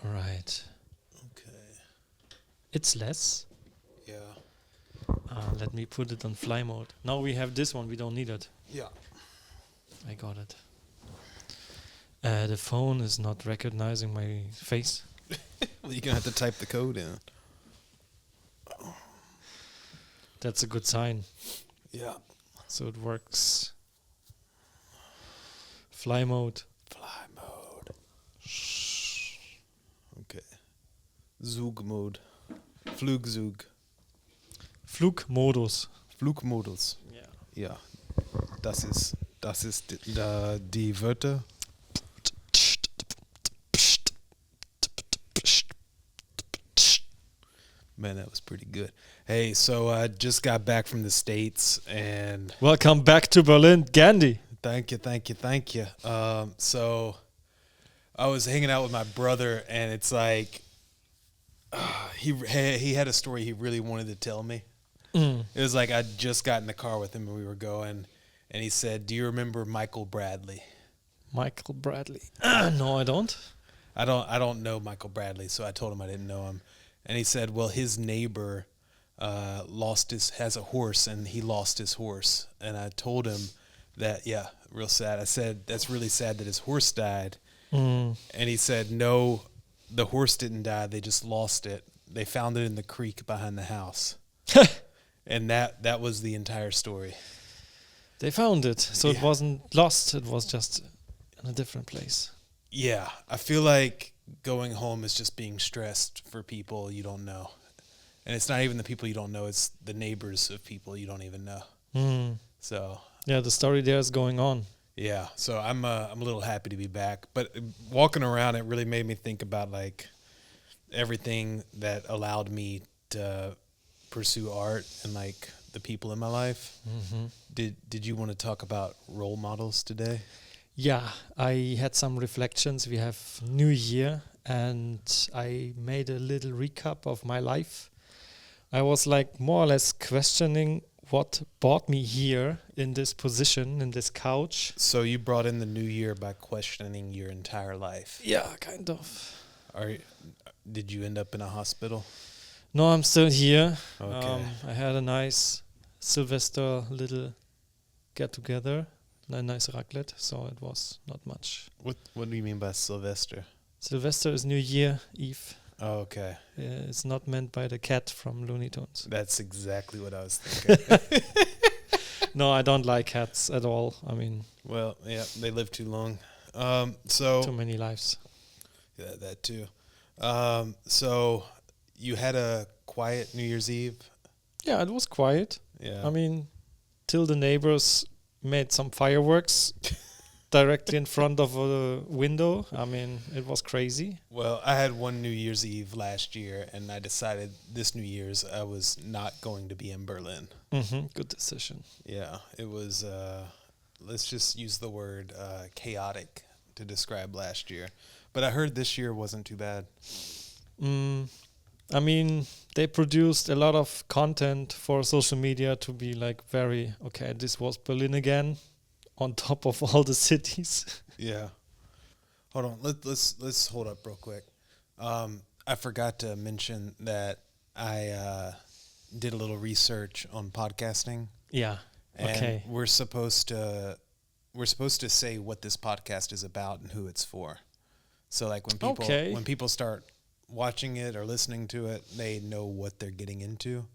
All right. Okay. It's less. Yeah. Let me put it on fly mode. Now we have this one. We don't need it. Yeah. I got it. The phone is not recognizing my face. Well, you're gonna have to type the code in. That's a good sign. Yeah. So it works. Fly mode. Fly mode. Okay. Zug mode. Flugzug. Flugmodus. Flugmodus. Yeah. Ja. Das ist die Wörter. Man, that was pretty good. Hey, so I just got back from the States, and Welcome back to Berlin, Gandy. thank you. So I was hanging out with my brother, and it's like he had a story he really wanted to tell me. It was like I just got in the car with him, and we were going, and he said, "Do you remember Michael Bradley?" Michael Bradley. No, I don't. I don't know Michael Bradley, so I told him I didn't know him. And he said, well, his neighbor has a horse, and he lost his horse. And I told him that, yeah, real sad. I said, that's really sad that his horse died. And he said, no, the horse didn't die. They just lost it. They found it in the creek behind the house. And that was the entire story. They found it. So Yeah. it wasn't lost. It was just in a different place. Yeah, I feel like going home is just being stressed for people you don't know. And it's not even the people you don't know, it's the neighbors of people you don't even know. So, Yeah, the story there is going on. yeah, so I'm a little happy to be back. But walking around, it really made me think about like everything that allowed me to pursue art and like the people in my life. Did you want to talk about role models today? Yeah, I had some reflections. We have New Year, and I made a little recap of my life. I was like more or less questioning what brought me here in this position, in this couch. So you brought in the new year by questioning your entire life. Yeah, kind of. Did you end up in a hospital? No, I'm still here. Okay. I had a nice Sylvester little get-together, a nice raclette, so it was not much. What do you mean by Sylvester? Sylvester is New Year Eve. Oh, okay. It's not meant by the cat from Looney Tunes. That's exactly what I was thinking. No, I don't like cats at all. I mean, Well, yeah, they live too long. too many lives. Yeah, that too. So you had a quiet New Year's Eve? Yeah, it was quiet. Yeah. I mean, till the neighbors made some fireworks directly in front of a window. I mean, it was crazy. Well, I had one New Year's Eve last year, and I decided this New Year's I was not going to be in Berlin. Good decision. Yeah, it was, let's just use the word chaotic to describe last year. But I heard this year wasn't too bad. I mean, they produced a lot of content for social media to be like very, okay, this was Berlin again, on top of all the cities. Yeah. Hold on. Let's hold up real quick. I forgot to mention that I did a little research on podcasting. Yeah. And Okay. we're supposed to say what this podcast is about and who it's for. So like when people start watching it or listening to it, they know what they're getting into.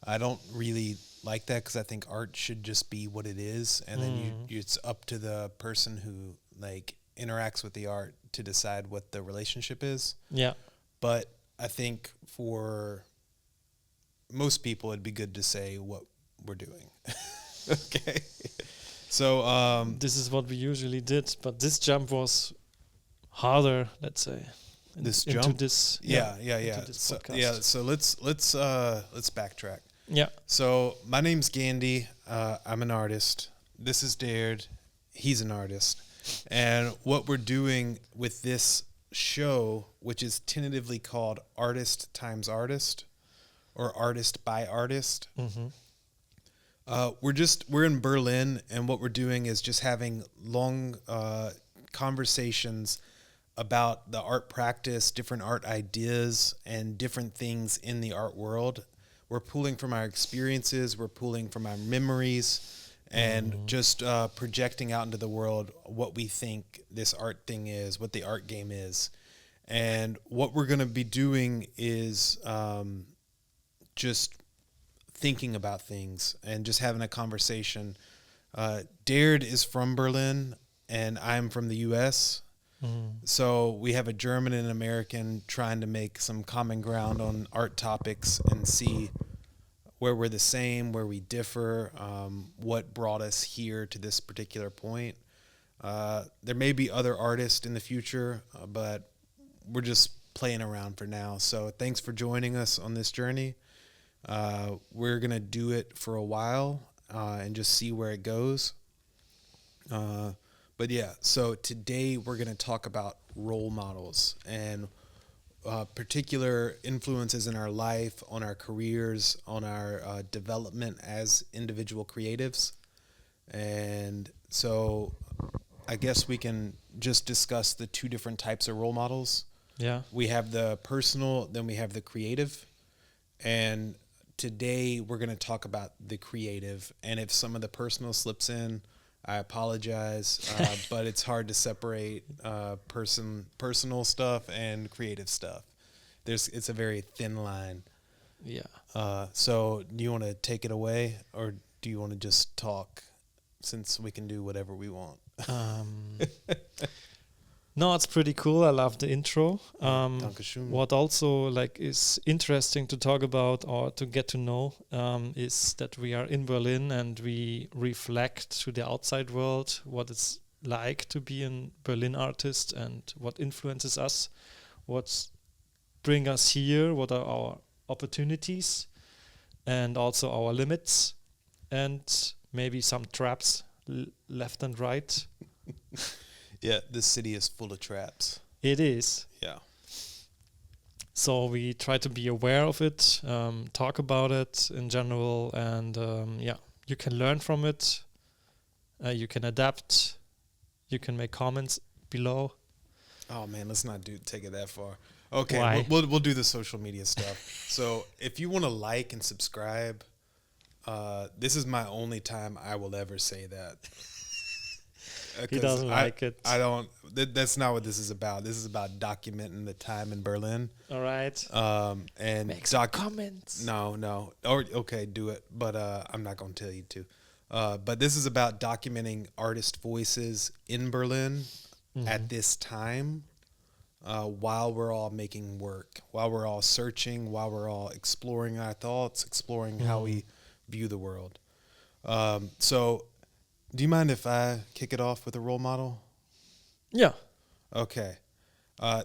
I don't really like that because I think art should just be what it is, and then it's up to the person who like interacts with the art to decide what the relationship is. Yeah. But I think for most people, it'd be good to say what we're doing. Okay. So This is what we usually did, but this jump was harder, let's say. This into jump? this. yeah. into this So, podcast. yeah. So let's backtrack. Yeah. So my name's Gandy. I'm an artist. This is Dared. He's an artist. And what we're doing with this show, which is tentatively called Artist Times Artist, or Artist by Artist, we're in Berlin, and what we're doing is just having long conversations about the art practice, different art ideas, and different things in the art world. We're pulling from our experiences, we're pulling from our memories, and just projecting out into the world what we think this art thing is, what the art game is. And what we're going to be doing is just thinking about things and just having a conversation. Dared is from Berlin, and I'm from the U.S., so we have a German and an American trying to make some common ground on art topics and see where we're the same, where we differ, what brought us here to this particular point. There may be other artists in the future, but we're just playing around for now. So thanks for joining us on this journey. We're going to do it for a while and just see where it goes. But yeah, so today we're going to talk about role models and particular influences in our life, on our careers, on our development as individual creatives. And so I guess we can just discuss the two different types of role models. Yeah. We have the personal, then we have the creative. And today we're going to talk about the creative. And if some of the personal slips in, I apologize, but it's hard to separate personal stuff and creative stuff. It's a very thin line. Yeah. So do you want to take it away, or do you want to just talk, since we can do whatever we want? No, it's pretty cool. I love the intro. Dankeschön. What also is interesting to talk about or to get to know is that we are in Berlin and we reflect to the outside world what it's like to be a Berlin artist and what influences us, what bring us here, what are our opportunities and also our limits and maybe some traps left and right. Yeah, this city is full of traps. It is. Yeah. So we try to be aware of it, talk about it in general, and you can learn from it. You can adapt. You can make comments below. Oh man, let's not take it that far. Okay, Why? we'll do the social media stuff. So if you want to like and subscribe, this is my only time I will ever say that. He doesn't like it. I don't. That's not what this is about. This is about documenting the time in Berlin. All right. And Make some comments. No. Or okay, do it. But I'm not going to tell you to. But this is about documenting artist voices in Berlin at this time, while we're all making work, while we're all searching, while we're all exploring our thoughts, exploring how we view the world. So. Do you mind if I kick it off with a role model? Yeah. Okay.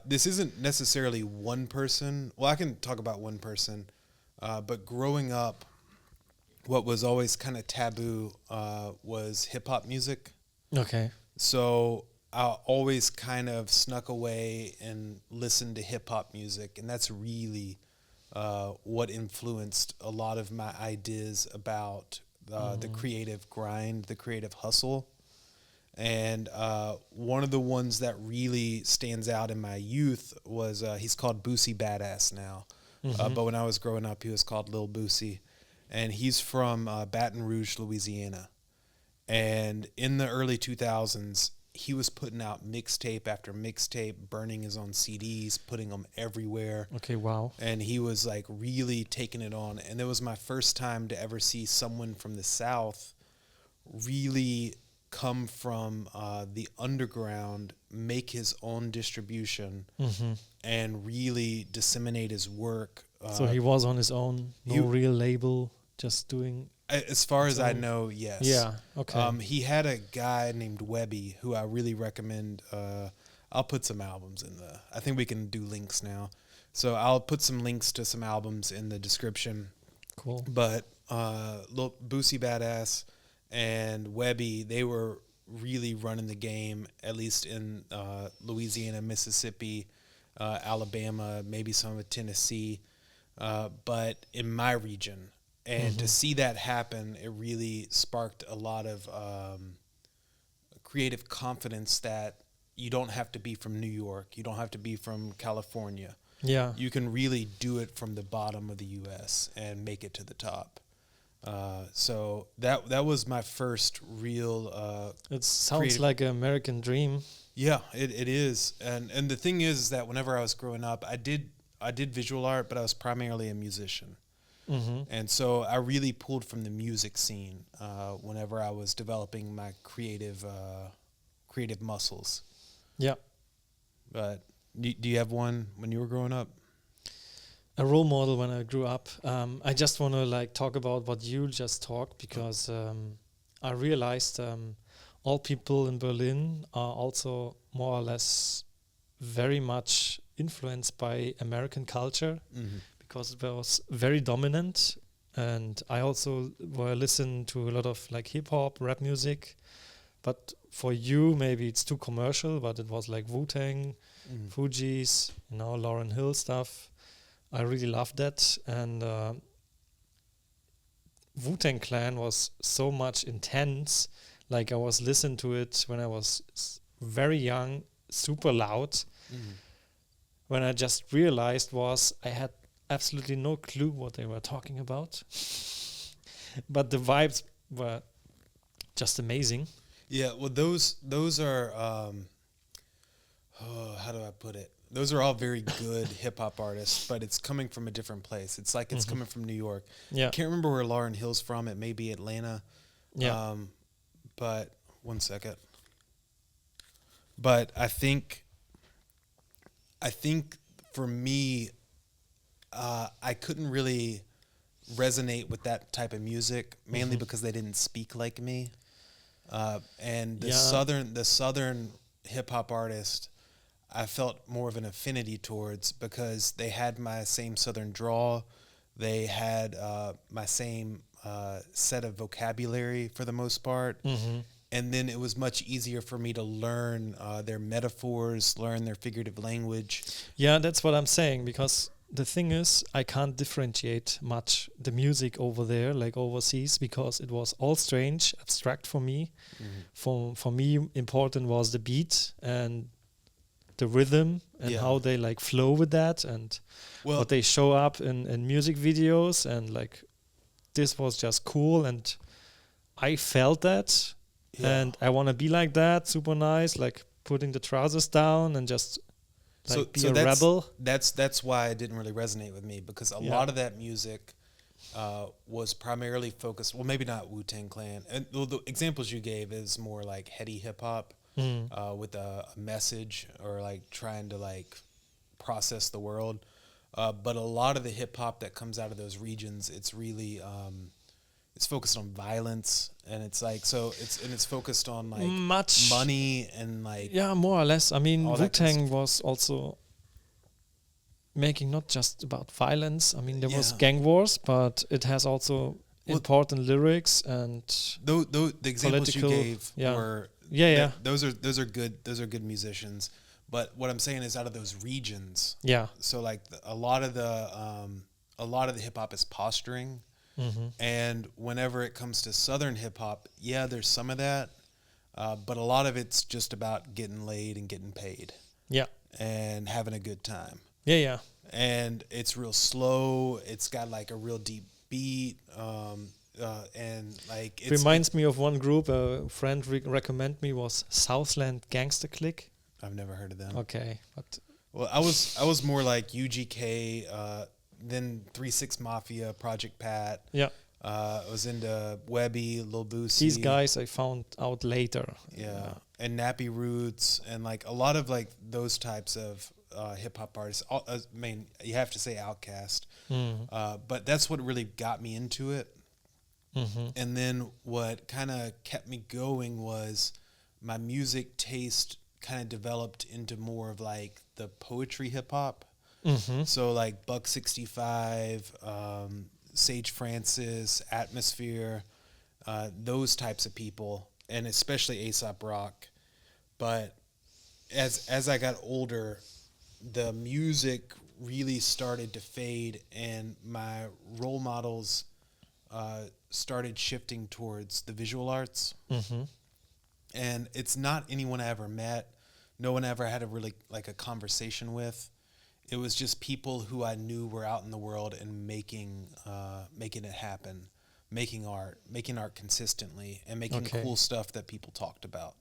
This isn't necessarily one person. Well, I can talk about one person. But growing up, what was always kind of taboo was hip-hop music. Okay. So I always kind of snuck away and listened to hip-hop music. And that's really what influenced a lot of my ideas about the creative grind, the creative hustle. And one of the ones that really stands out in my youth was, he's called Boosie Badass now. But when I was growing up, he was called Lil Boosie. And he's from Baton Rouge, Louisiana. And in the early 2000s, he was putting out mixtape after mixtape, burning his own CDs, putting them everywhere. Okay, wow. And he was like really taking it on. And it was my first time to ever see someone from the South really come from the underground, make his own distribution, and really disseminate his work. So he was on his own, no real label, just doing... As far as I know, yes. Yeah, okay. He had a guy named Webby who I really recommend. I'll put some albums in I think we can do links now. So I'll put some links to some albums in the description. Cool. But Boosie Badass and Webby, they were really running the game, at least in Louisiana, Mississippi, Alabama, maybe some of Tennessee, but in my region. And to see that happen, it really sparked a lot of creative confidence that, you don't have to be from New York. You don't have to be from California. Yeah. You can really do it from the bottom of the U.S. and make it to the top. So that was my first real. It sounds creative- like an American dream. Yeah, it is. And the thing is that whenever I was growing up, I did visual art, but I was primarily a musician. Mm-hmm. And so I really pulled from the music scene whenever I was developing my creative muscles. Yeah. But do you have one when you were growing up? A role model when I grew up. I just want to like talk about what you just talked, because I realized all people in Berlin are also more or less very much influenced by American culture, because it was very dominant. And I also were listening to a lot of like hip hop, rap music. But for you, maybe it's too commercial, but it was like Wu-Tang, Fugees, Lauryn Hill stuff. I really loved that. And Wu-Tang Clan was so much intense. Like I was listening to it when I was very young, super loud. When I just realized was I had absolutely no clue what they were talking about. But the vibes were just amazing. Yeah, well, those are how do I put it? Those are all very good hip hop artists, but it's coming from a different place. It's like it's coming from New York. Yeah. I can't remember where Lauryn Hill's from. It may be Atlanta. Yeah. But one second. But I think for me, I couldn't really resonate with that type of music, mainly because they didn't speak like me. And the southern hip hop artist, I felt more of an affinity towards, because they had my same southern drawl. They had my same set of vocabulary for the most part. And then it was much easier for me to learn their metaphors, learn their figurative language. Yeah, that's what I'm saying, because the thing is, I can't differentiate much the music over there, like overseas, because it was all strange, abstract for me. For me, important was the beat and the rhythm and how they like flow with that, and what they show up in music videos, and like this was just cool, and I felt that, and I want to be like that, super nice, like putting the trousers down and just like be a rebel. That's why it didn't really resonate with me, because a lot of that music was primarily focused. Well, maybe not Wu-Tang Clan. And the examples you gave is more like heady hip hop with a message, or like trying to like process the world. But a lot of the hip hop that comes out of those regions, it's really it's focused on violence, and it's like it's focused on like much money and like more or less. I mean, all that kind of Wu-Tang was also making not just about violence. I mean, there was gang wars, but it has also important lyrics, and the examples you gave were those are good musicians. But what I'm saying is, out of those regions, so like a lot of the hip hop is posturing. And whenever it comes to southern hip hop, there's some of that, but a lot of it's just about getting laid and getting paid, and having a good time. And it's real slow. It's got like a real deep beat, and like it reminds me of one group a friend recommended me, was Southland Gangster Clique. I've never heard of them. Okay, but I was more like UGK. Then 3-6 Mafia, Project Pat. I was into Webby, Lil Boosie. These guys I found out later. And Nappy Roots, and like a lot of like those types of hip hop artists. I mean, you have to say Outkast, but that's what really got me into it. And then what kind of kept me going was my music taste kind of developed into more of like the poetry hip hop. So like Buck 65, Sage Francis, Atmosphere, those types of people, and especially A$AP Rock. But as I got older, the music really started to fade, and my role models started shifting towards the visual arts. And it's not anyone I ever met. no one ever had a really like a conversation with. It was just people who I knew were out in the world and making it happen, making art consistently, and making cool stuff that people talked about.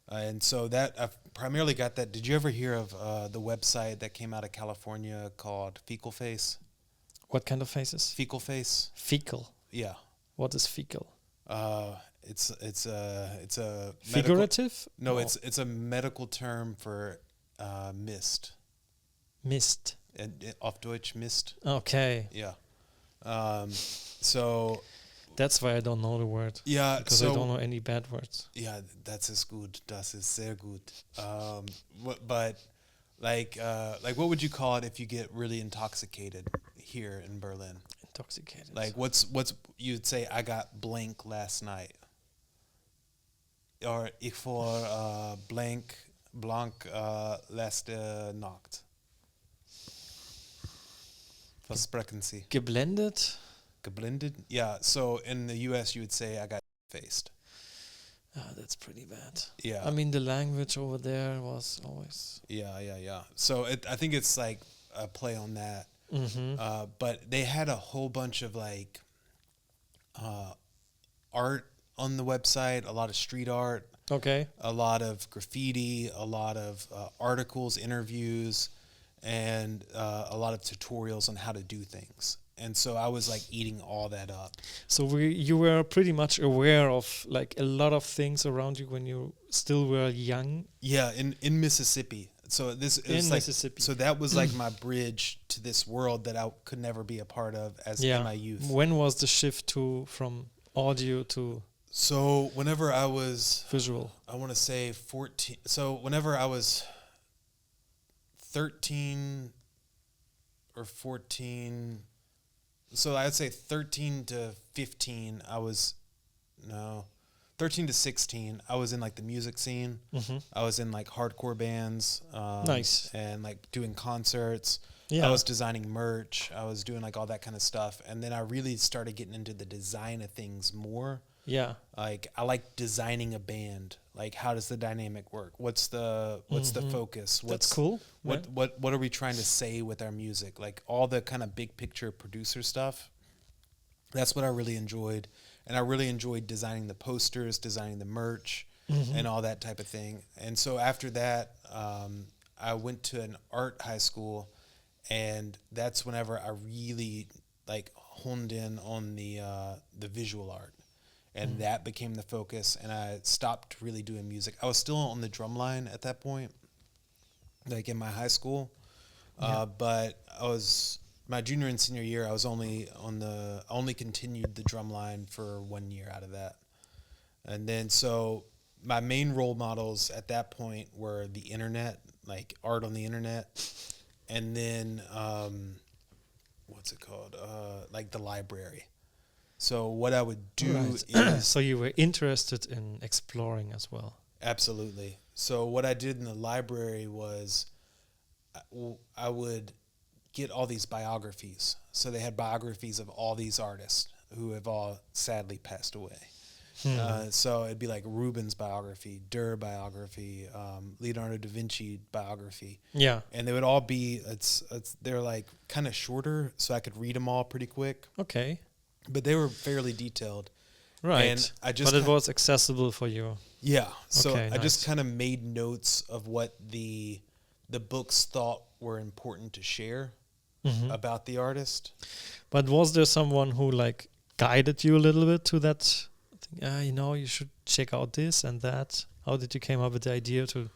And so that I've primarily got that. Did you ever hear of the website that came out of California called Fecal Face? What kind of faces? Fecal Face. Fecal. Yeah. What is fecal? It's a Figurative? No, it's a medical term for mist. Mist. Auf Deutsch Mist. Okay. Yeah. So that's why I don't know the word. Yeah. Because I don't know any bad words. Yeah, das ist gut. Das ist sehr gut. But like what would you call it if you get really intoxicated here in Berlin? Intoxicated. Like what's you'd say I got blank last night. Or ich får blank letzte Nacht. Was sprechen Sie? Geblendet? Geblendet? Yeah, so in the US you would say I got faced. That's pretty bad. Yeah. I mean, the language over there was always... Yeah. So I think it's like a play on that. Mm-hmm. But they had a whole bunch of like art on the website, a lot of street art. Okay. A lot of graffiti, a lot of articles, interviews, and a lot of tutorials on how to do things. And so I was like eating all that up. So you were pretty much aware of like a lot of things around you when you still were young? Yeah, in Mississippi. So this is like, Mississippi. So that was like my bridge to this world that I could never be a part of in my youth. When was the shift from audio to... So whenever I was visual, I want to say 14. So whenever I was 13 or 14, so I'd say 13 to 15, 13 to 16, I was in like the music scene. Mm-hmm. I was in like hardcore bands. Nice. And like doing concerts. Yeah. I was designing merch. I was doing like all that kind of stuff. And then I really started getting into the design of things more. Yeah. Like I like designing a band. Like how does the dynamic work? What's the focus? That's cool. What are we trying to say with our music? Like all the kind of big picture producer stuff. That's what I really enjoyed. And I really enjoyed designing the posters, designing the merch, and all that type of thing. And so after that, I went to an art high school, and that's whenever I really like honed in on the visual art. And that became the focus, and I stopped really doing music. I was still on the drum line at that point, like in my high school. But I was my junior and senior year. I was only continued the drum line for 1 year out of that, and then so my main role models at that point were the internet, like art on the internet, and then what's it called? Like the library. So what I would do is... So you were interested in exploring as well. Absolutely. So what I did in the library was I would get all these biographies. So they had biographies of all these artists who have all sadly passed away. So it'd be like Rubens' biography, Durr biography, Leonardo da Vinci biography. Yeah. And they would all be, they're like kind of shorter, so I could read them all pretty quick. Okay. But they were fairly detailed. Right. And but it was accessible for you. Yeah. So okay, I just kind of made notes of what the books thought were important to share about the artist. But was there someone who like guided you a little bit to that? You should check out this and that. How did you come up with the idea to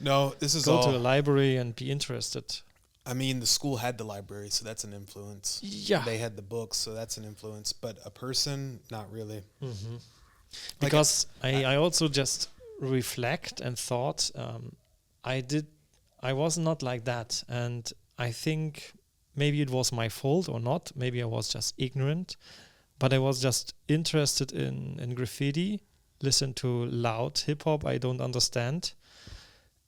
go to a library and be interested? I mean, the school had the library, so that's an influence. Yeah. They had the books, so that's an influence. But a person, not really. Mm-hmm. Because I also just reflect and thought, I was not like that. And I think maybe it was my fault or not. Maybe I was just ignorant. But I was just interested in graffiti, listen to loud hip-hop I don't understand,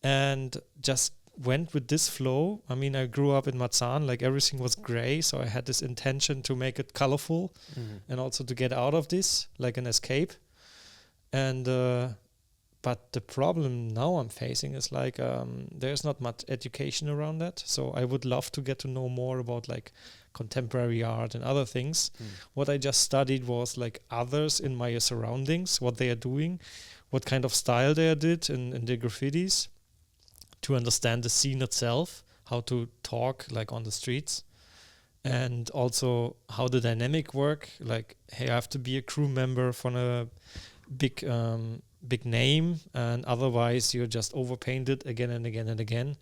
and just went with this flow. I mean, I grew up in Marzahn, like everything was gray, so I had this intention to make it colorful and also to get out of this, like an escape. And But the problem now I'm facing is like there's not much education around that. So I would love to get to know more about like contemporary art and other things. What I just studied was like others in my surroundings, what they are doing, what kind of style they did in the graffitis, to understand the scene itself, how to talk like on the streets, and also how the dynamic work. Like, hey, I have to be a crew member for a big name, and otherwise you're just overpainted again and again and again.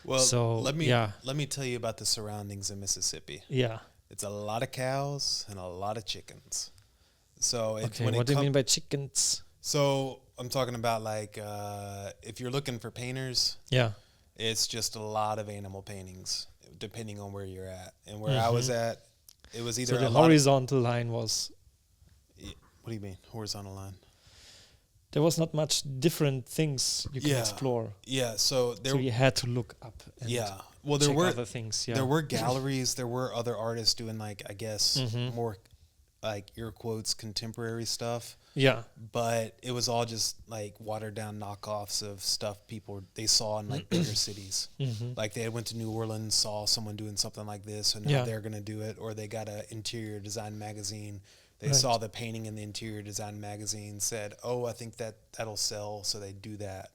Well, so let me tell you about the surroundings in Mississippi. Yeah. It's a lot of cows and a lot of chickens. So Okay, what do you mean by chickens? So I'm talking about like if you're looking for painters, Yeah. it's just a lot of animal paintings depending on where you're at. And where I was at, it was either so the horizontal line was. What do you mean horizontal line? There was not much different things you can explore. Yeah, so you had to look up. And well, there were other things. Yeah, there were galleries. There were other artists doing like I guess more like air quotes contemporary stuff. Yeah, but it was all just like watered down knockoffs of stuff they saw in like bigger cities. Like they went to New Orleans, saw someone doing something like this, so now they're gonna do it. Or they got an interior design magazine. They saw the painting in the interior design magazine, said, "Oh, I think that'll sell," so they do that.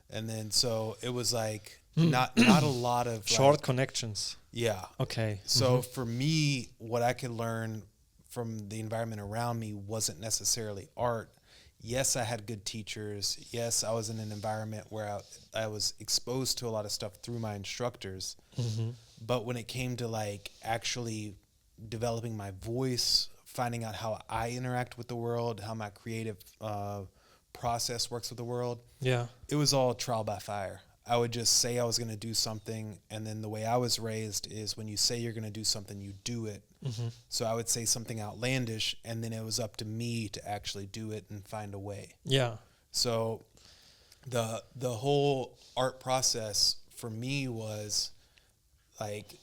And then so it was like not a lot of short connections. Yeah. Okay. So for me, what I could learn from the environment around me wasn't necessarily art. Yes, I had good teachers. Yes, I was in an environment where I was exposed to a lot of stuff through my instructors. But when it came to like actually developing my voice, finding out how I interact with the world, how my creative process works with the world, it was all trial by fire. I would just say I was going to do something, and then the way I was raised is when you say you're going to do something, you do it. So I would say something outlandish, and then it was up to me to actually do it and find a way. Yeah. So the whole art process for me was like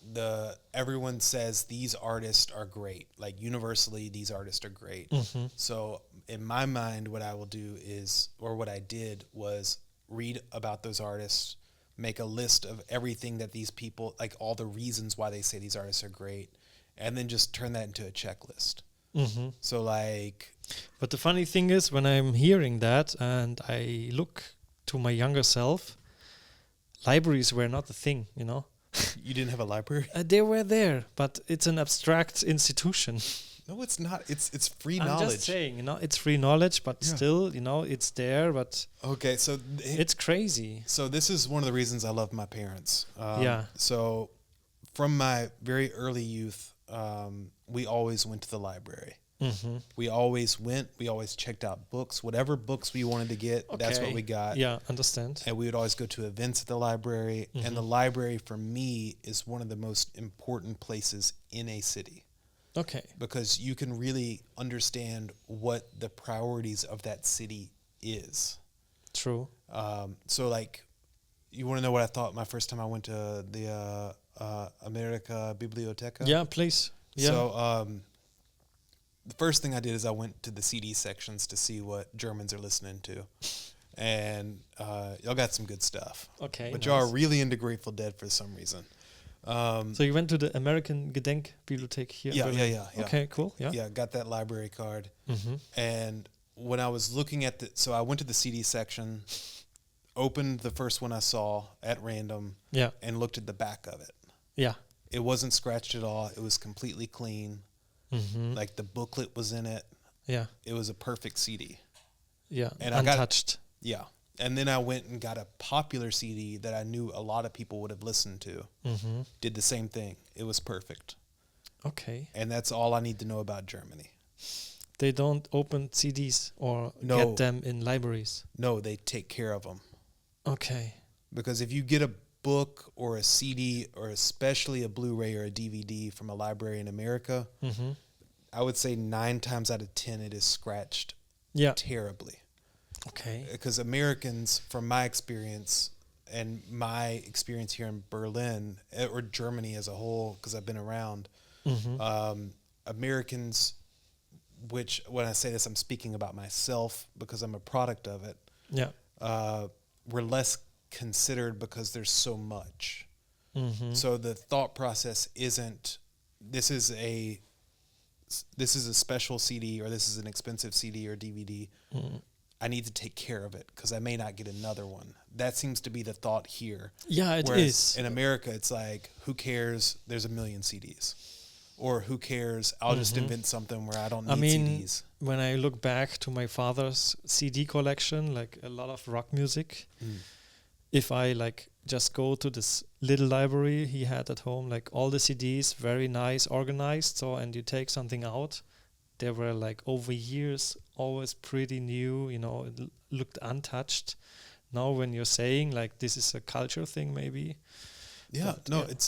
everyone says these artists are great. Like universally, these artists are great. So in my mind, what I will do is, or what I did was read about those artists, make a list of everything that these people, like all the reasons why they say these artists are great, and then just turn that into a checklist. So like... But the funny thing is, when I'm hearing that and I look to my younger self, libraries were not a thing, you know? You didn't have a library? They were there, but it's an abstract institution. No, it's not. It's free I'm knowledge. I'm just saying, you know, it's free knowledge, but still, you know, it's there, but okay, so it's crazy. So this is one of the reasons I love my parents. So from my very early youth, we always went to the library. We always went. We always checked out books. Whatever books we wanted to get, that's what we got. Yeah, understand. And we would always go to events at the library. And the library, for me, is one of the most important places in a city. Okay. Because you can really understand what the priorities of that city is. True. So, like, you want to know what I thought my first time I went to the America Biblioteca? Yeah, please. Yeah. So, the first thing I did is I went to the CD sections to see what Germans are listening to. And y'all got some good stuff. Okay. But y'all are really into Grateful Dead for some reason. So you went to the American Gedenkbibliothek here in Berlin? Yeah. Okay, cool. Yeah. Yeah, got that library card. And when I was looking at so I went to the CD section, opened the first one I saw at random, and looked at the back of it. Yeah. It wasn't scratched at all. It was completely clean. Like the booklet was in it. Yeah. It was a perfect CD. Yeah. And untouched. And then I went and got a popular CD that I knew a lot of people would have listened to. Did the same thing. It was perfect. Okay. And that's all I need to know about Germany. They don't open CDs or get them in libraries? No, they take care of them. Okay. Because if you get a book or a CD or especially a Blu-ray or a DVD from a library in America, I would say 9 times out of 10 it is scratched terribly. Okay. Because Americans, from my experience and my experience here in Berlin or Germany as a whole, because I've been around, Americans, which when I say this, I'm speaking about myself because I'm a product of it. Yeah. we're less considered because there's so much. Mm-hmm. So the thought process isn't, this is a special CD, or this is an expensive CD or DVD. Mm. I need to take care of it because I may not get another one. That seems to be the thought here. Yeah, it Whereas is. in America, it's like, who cares? There's a million CDs. Or who cares? I'll just invent something where I don't need CDs. When I look back to my father's CD collection, like a lot of rock music, if I like just go to this little library he had at home, like all the CDs, very nice, organized. So, and you take something out, they were like over years, always pretty new, you know, it looked untouched. Now when you're saying like this is a culture thing, maybe. Yeah,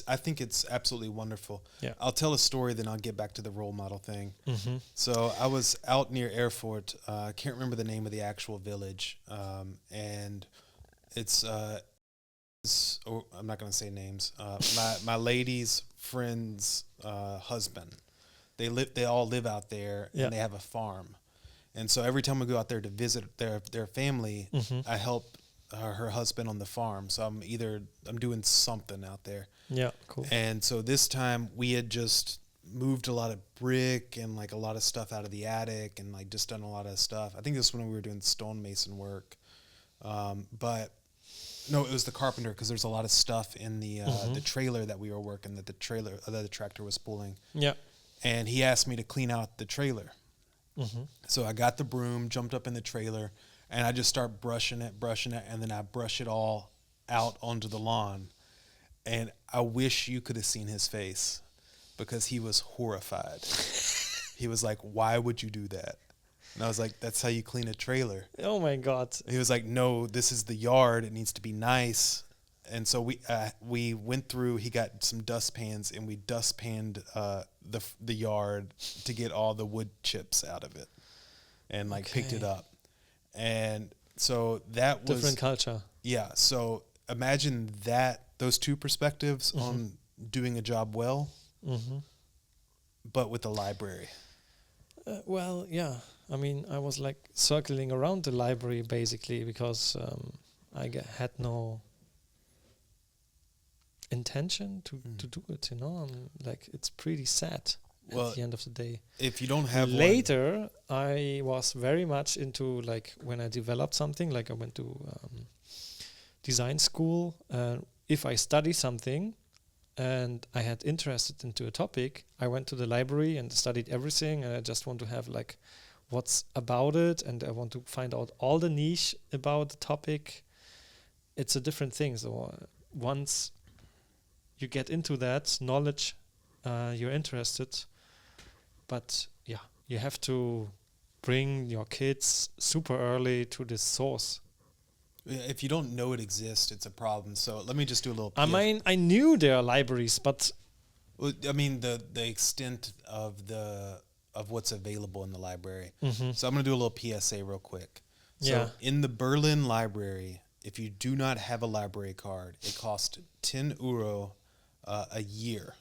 I think it's absolutely wonderful. Yeah. I'll tell a story, then I'll get back to the role model thing. Mm-hmm. So I was out near Erfurt. I can't remember the name of the actual village. And it's I'm not going to say names. My lady's friend's husband. They all live out there, and they have a farm. And so every time we go out there to visit their family, I help her husband on the farm. So I'm doing something out there. Yeah, cool. And so this time we had just moved a lot of brick and like a lot of stuff out of the attic and like just done a lot of stuff. I think this was when we were doing stonemason work. But no, it was the carpenter, because there's a lot of stuff in the trailer that we were working, that the tractor was pulling. Yeah. And he asked me to clean out the trailer. Mm-hmm. So I got the broom, jumped up in the trailer, and I just start brushing it, and then I brush it all out onto the lawn. And I wish you could have seen his face, because he was horrified. He was like, "Why would you do that?" And I was like, "That's how you clean a trailer." Oh my God. He was like, "No, this is the yard. It needs to be nice." And so we went through. He got some dustpans, and we dustpanned the yard to get all the wood chips out of it, and like picked it up. And so that was different culture. Yeah. So imagine those two perspectives on doing a job well, but with the library. Well, yeah. I mean, I was like circling around the library basically because I had no intention to do it, you know. Like, it's pretty sad at the end of the day. If you don't have later, I was very much into, like, when I developed something, like I went to design school. If I study something and I had interested into a topic, I went to the library and studied everything, and I just want to have like what's about it, and I want to find out all the niche about the topic. It's a different thing. So once you get into that knowledge, you're interested. But yeah, you have to bring your kids super early to this source. If you don't know it exists, it's a problem. So let me just do a little. I mean, I knew there are libraries, but I mean the extent of what's available in the library. So I'm going to do a little PSA real quick. So in the Berlin library, if you do not have a library card, it costs €10 a year.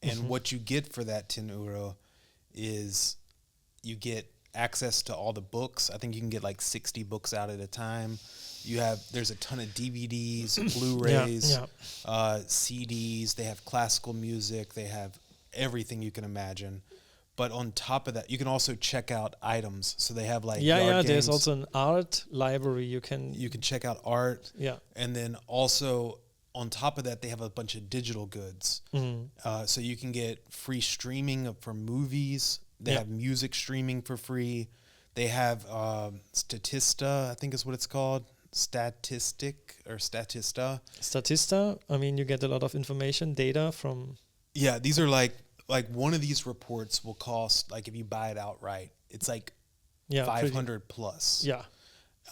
And what you get for that €10 is you get access to all the books. I think you can get like 60 books out at a time. There's a ton of DVDs, Blu-rays, CDs. They have classical music. They have everything you can imagine. But on top of that, you can also check out items. So they have like yard games. There's also an art library. You can check out art. Yeah. And then also on top of that, they have a bunch of digital goods. So you can get free streaming for movies. They have music streaming for free. They have Statista, I think is what it's called. Statista. Statista. I mean, you get a lot of information, data from. Yeah, these are like one of these reports will cost, like if you buy it outright, it's like 500 plus. Yeah.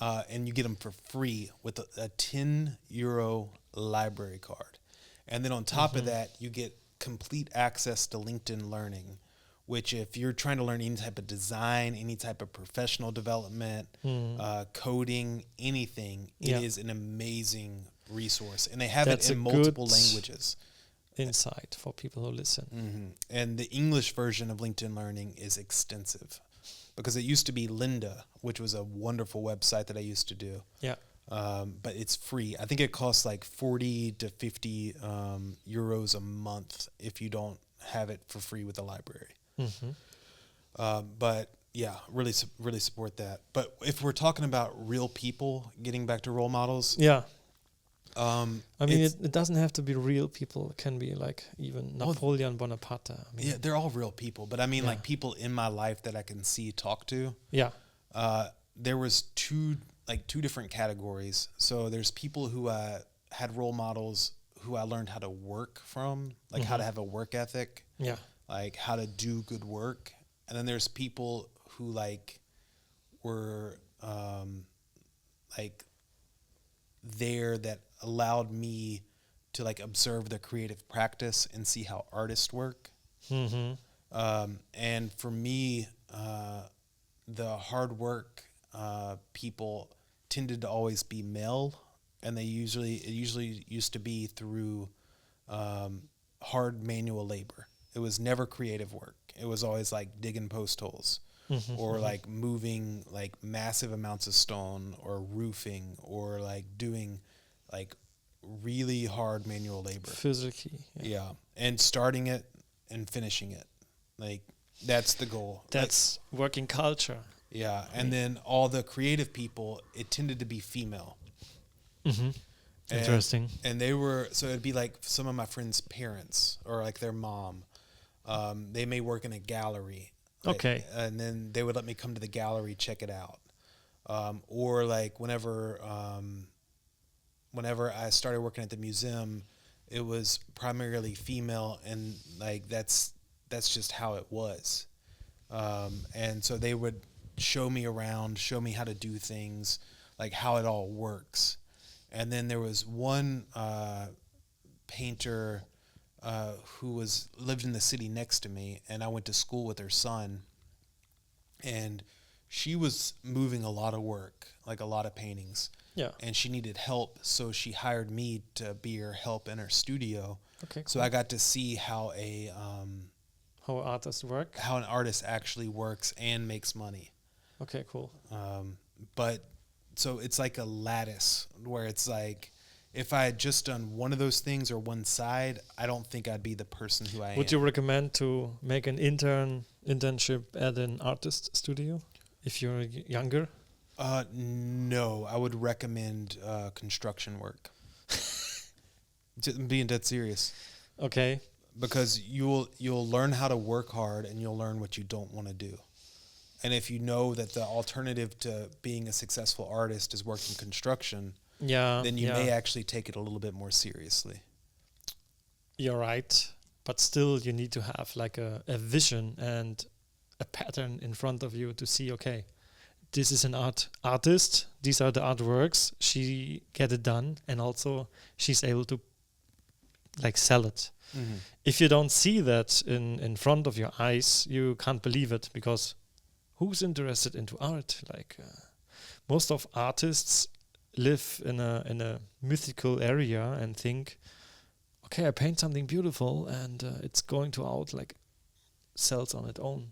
And you get them for free with a €10 library card. And then on top of that, you get complete access to LinkedIn Learning, which if you're trying to learn any type of design, any type of professional development, coding, anything, it is an amazing resource. And they have it in multiple languages. Insight for people who listen. And the English version of LinkedIn Learning is extensive, because it used to be Lynda, which was a wonderful website that I used to do. Yeah. but it's free. I think it costs like 40 to 50 euros a month if you don't have it for free with the library. But yeah, really support that. But if we're talking about real people, getting back to role models, Yeah. I mean, it doesn't have to be real people. It can be like even Napoleon Bonaparte. I mean, yeah, they're all real people. But I mean, like people in my life that I can see, talk to. Yeah. There was two different categories. So there's people who had role models who I learned how to work from, like how to have a work ethic. Yeah. Like how to do good work. And then there's people who like were like there that allowed me to like observe the creative practice and see how artists work. And for me, the hard work people tended to always be male, and it usually used to be through hard manual labor. It was never creative work. It was always like digging post holes or like moving like massive amounts of stone or roofing or like doing like really hard manual labor. Physically. Yeah. And starting it and finishing it. Like that's the goal. That's working culture. Yeah. And then all the creative people, it tended to be female. Interesting. And they were, so it'd be like some of my friends' parents or like their mom. They may work in a gallery. Okay. And then they would let me come to the gallery, check it out. Or like whenever I started working at the museum, it was primarily female, and like that's just how it was. And so they would show me around, show me how to do things, like how it all works. And then there was one painter who lived in the city next to me, and I went to school with her son, and she was moving a lot of work, like a lot of paintings. Yeah. And she needed help, so she hired me to be her help in her studio. Okay. So I got to see how how artists work. how an artist actually works and makes money. Okay, cool. But so it's like a lattice where it's like, if I had just done one of those things or one side, I don't think I'd be the person who I am. Would you recommend to make an internship at an artist studio if you're younger? No, I would recommend construction work. I'm being dead serious. Okay. Because you'll learn how to work hard, and you'll learn what you don't want to do. And if you know that the alternative to being a successful artist is working construction, then you may actually take it a little bit more seriously. You're right. But still, you need to have like a vision and a pattern in front of you to see, okay, this is an artist. These are the artworks. She get it done. And also she's able to like sell it. Mm-hmm. If you don't see that in front of your eyes, you can't believe it, because who's interested into art? Like most of artists live in a mythical area and think, okay, I paint something beautiful and it's going to out like sells on its own.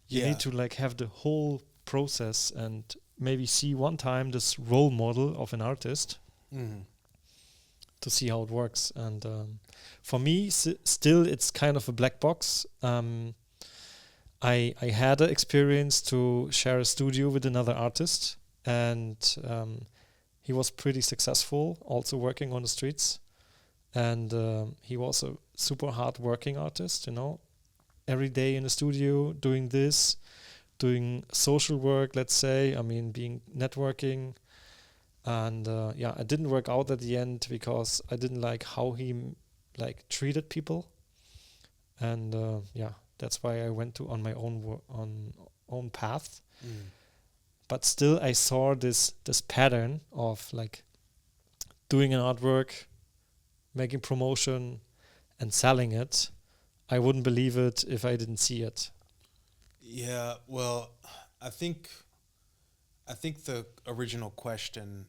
You need to like have the whole process and maybe see one time this role model of an artist to see how it works. And for me, still it's kind of a black box. I had an experience to share a studio with another artist, and he was pretty successful, also working on the streets. And he was a super hard working artist, every day in the studio doing this, doing social work, let's say, being networking. And it didn't work out at the end because I didn't like how he treated people. And that's why I went on my own path. But still I saw this pattern of like doing an artwork, making promotion and selling it. I wouldn't believe it if I didn't see it. Yeah, well, I think the original question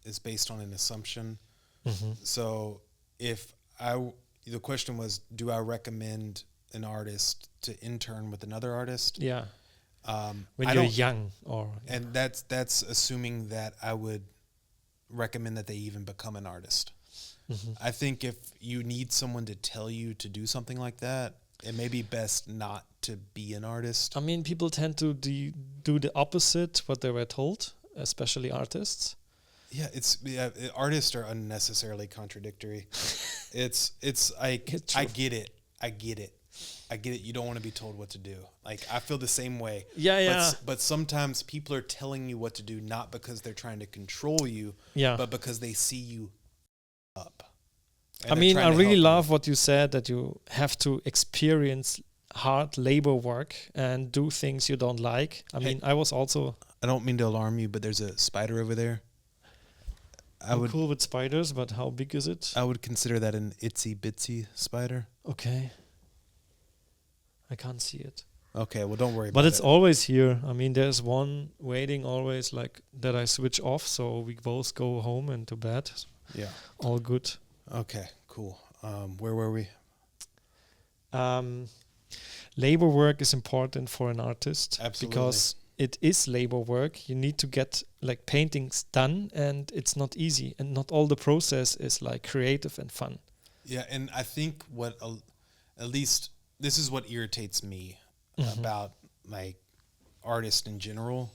is based on an assumption. Mm-hmm. So the question was, do I recommend an artist to intern with another artist? Yeah. when I you're don't, young, or and that's assuming that I would recommend that they even become an artist. I think if you need someone to tell you to do something like that, it may be best not to be an artist. I mean, people tend to do the opposite what they were told, especially artists. Yeah, artists are unnecessarily contradictory. It's like It's I true. get it. I get it. I get it. You don't want to be told what to do. Like I feel the same way. Yeah, But yeah. but sometimes people are telling you what to do not because they're trying to control you, Yeah. but because they see you up. And I they're mean, I trying to really help you. love what you said, that you have to experience hard labor work and do things you don't like. I Hey. mean, I was also I don't mean to alarm you, but there's a spider over there. I'm cool with spiders, but how big is it? I would consider that an itsy bitsy spider. Okay. I can't see it. Okay, well don't worry about But it's it. always here. I mean, there's one waiting always, like that I switch off, so we both go home and to bed. Yeah. All good. Okay, cool. Where were we? Labor work is important for an artist. Absolutely. Because it is labor work. You need to get like paintings done, and it's not easy, and not all the process is like creative and fun. Yeah, and I think what at least this is what irritates me about like artists in general,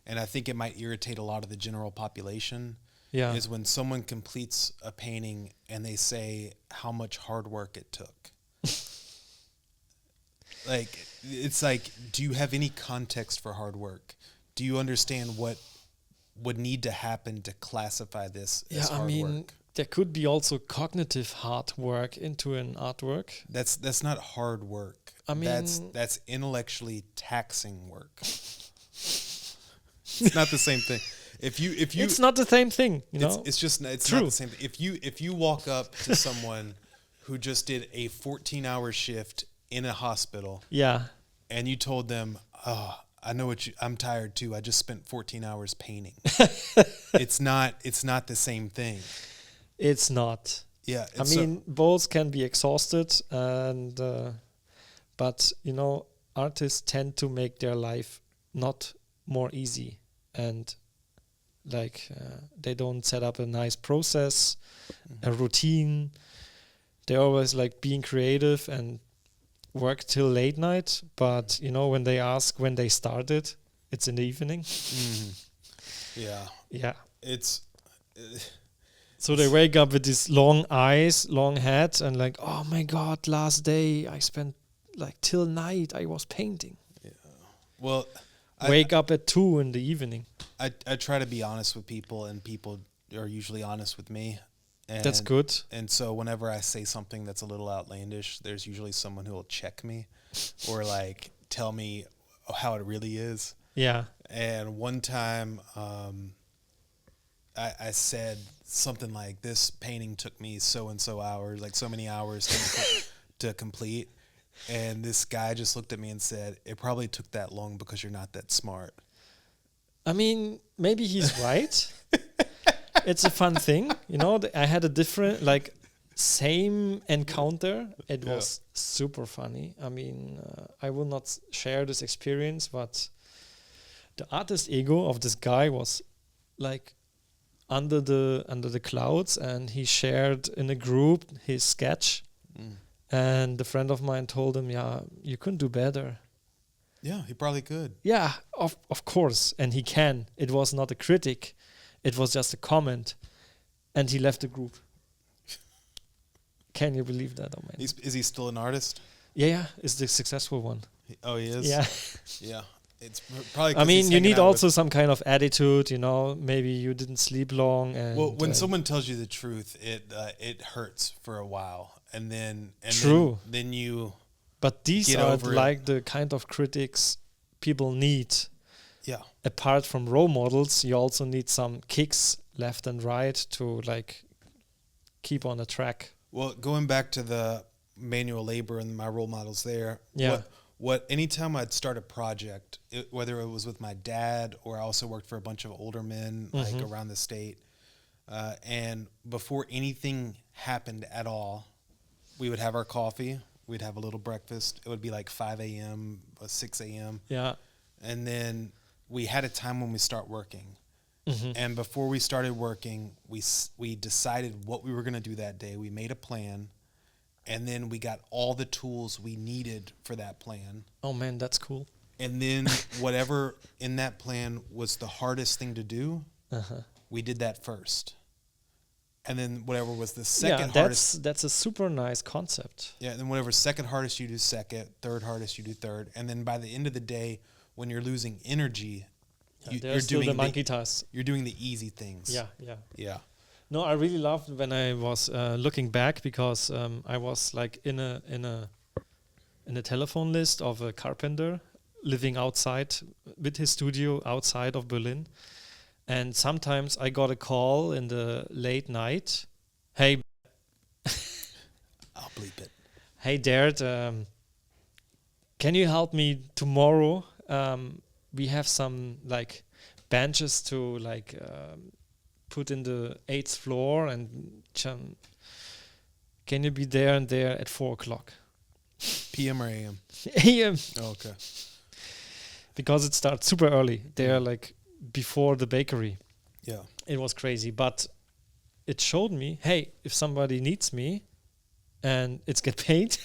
and I think it might irritate a lot of the general population. Yeah. Is when someone completes a painting and they say how much hard work it took. Like, it's like, do you have any context for hard work? Do you understand what would need to happen to classify this as hard work? There could be also cognitive hard work into an artwork. That's not hard work. I mean, that's intellectually taxing work. It's not the same thing. If you it's not the same thing, you know. it's just it's True. not the same thing. If you walk up to someone who just did a 14-hour shift in a hospital, Yeah. and you told them, "Oh, I know I'm tired too. I just spent 14 hours painting." It's not the same thing. It's not. Yeah, I mean, both can be exhausted, and but you know, artists tend to make their life not more easy, and like they don't set up a nice process, a routine. They're always like being creative and work till late night, but you know, when they ask when they started, it's in the evening. yeah, Yeah. it's So they wake up with these long eyes, long head, and like, oh my God, last day I spent like till night I was painting. well. Wake up at 2 in the evening. I try to be honest with people, and people are usually honest with me. And, That's good. And so whenever I say something that's a little outlandish, there's usually someone who will check me or like tell me how it really is. Yeah. And one time I said something like, this painting took me so and so hours, like so many hours to complete. And this guy just looked at me and said, it probably took that long because you're not that smart. I mean, maybe he's right. It's a fun thing. You know, I had a different, like, same encounter. It was super funny. I mean, I will not share this experience, but the artist ego of this guy was like under the clouds, and he shared in a group his sketch. And a friend of mine told him, yeah, you couldn't do better. Yeah, he probably could. Yeah, of course. And he can. It was not a critic. It was just a comment. And he left the group. Can you believe that? Oh, man. Is he still an artist? Yeah, it's the successful one. Oh, he is? Yeah. Yeah. It's probably 'cause I mean, he's you hanging need out also some kind of attitude, you know. Maybe you didn't sleep long. And well, when someone tells you the truth, it hurts for a while. And then True. Then you but these get are over like the kind of critics people need. Yeah. Apart from role models, you also need some kicks left and right to like keep on a track. Well, going back to the manual labor and my role models there. Yeah. What anytime I'd start a project, whether it was with my dad or I also worked for a bunch of older men like around the state, and before anything happened at all, we would have our coffee. We'd have a little breakfast. It would be like 5 a.m., 6 a.m. Yeah. and then we had a time when we start working. Mm-hmm. And before we started working, we decided what we were going to do that day. We made a plan, and then we got all the tools we needed for that plan. Oh man, that's cool. And then whatever in that plan was the hardest thing to do, we did that first. And then whatever was the second hardest. That's a super nice concept. Yeah, and then whatever second hardest you do second, third hardest you do third. And then by the end of the day, when you're losing energy, you're still doing the monkey task. You're doing the easy things. Yeah. No, I really loved when I was looking back, because I was like in a telephone list of a carpenter living outside with his studio outside of Berlin, and sometimes I got a call in the late night. Hey, I'll bleep it. Hey, Dad, can you help me tomorrow? We have some like benches to like put in the 8th floor, and can you be there and there at 4:00? PM or AM? AM. Oh, okay. Because it starts super early. They're like before the bakery. Yeah. It was crazy, but it showed me, hey, if somebody needs me and it's get paid,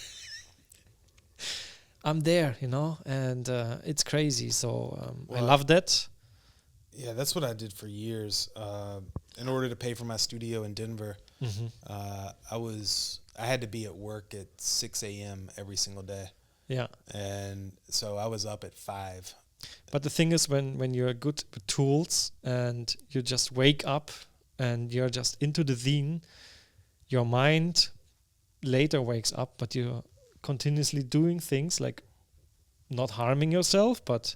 I'm there, and it's crazy. So I love that. Yeah, that's what I did for years. In order to pay for my studio in Denver, I had to be at work at 6 a.m. every single day. Yeah. And so I was up at 5. But the thing is, when you're good with tools and you just wake up and you're just into the zine, your mind later wakes up, but you're continuously doing things, like not harming yourself, but